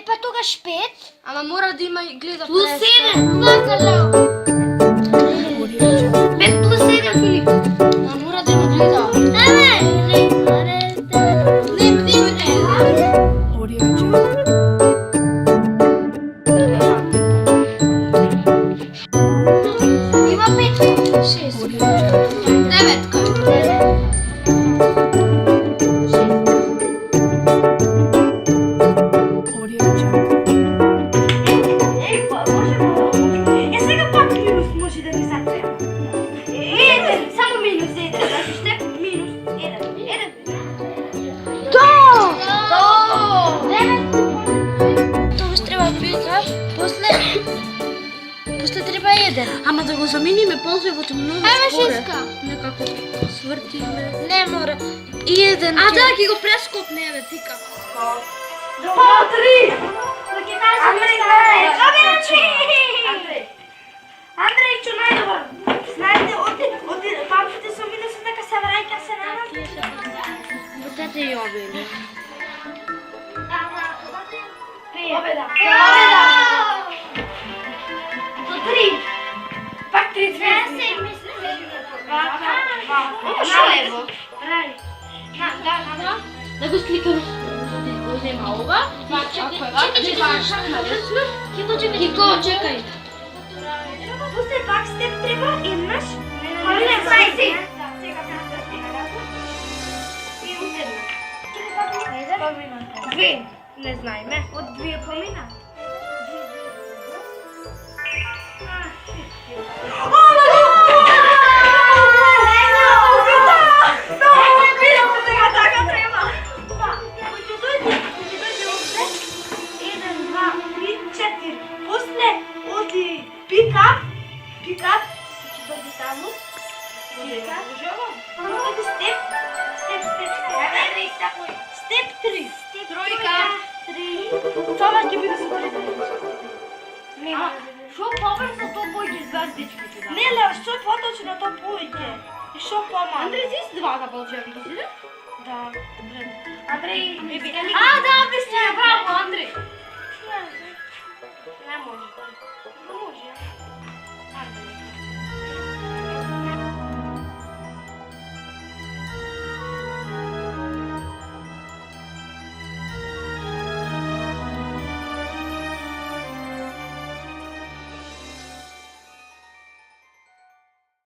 pa тогаш 5. Ама мора да има и гледа Плюс преска. 7. Лакало. 5 плюс 7, Филип. Ама мора да има гледа. Давай. Не, вдигате. Има 5. 6. 9. Е, сега пак минус може да ни затваря. Еден, само минус еден. Значи ще минус еден. Еден. Тогаш треба пика, после треба 1. Ама да го замениме ползовото много Ама споре. 6. Некако свртиме. Не мора. И еден. А да, ќе го прескопне, бе, тика. По-три! Андрей, Андрей, чу најдобар. Знаете, оди бабките со минус дека се враќа се на нас. Будете и обили. Победа! До три! Пак три звезди. Налево. Да го сликаме. Да взема ова. Кико, чекај. После пак степ треба еднаш. Не, сајди. И утедна. Две. Не знаеме. Од две помина. Пикап, ќе дојде таму. Степ 3. Тројка. 3. Това ќе биде супер. Нема. Шо побрзо то појде звездички ти да. Не, ле, што поточно то појде. И шо помалку. Андрей, ти си двата полчевки, си да? Да, добре. Андрей, не би. А, да, бистрее, браво, Андрей. Не може. Не може.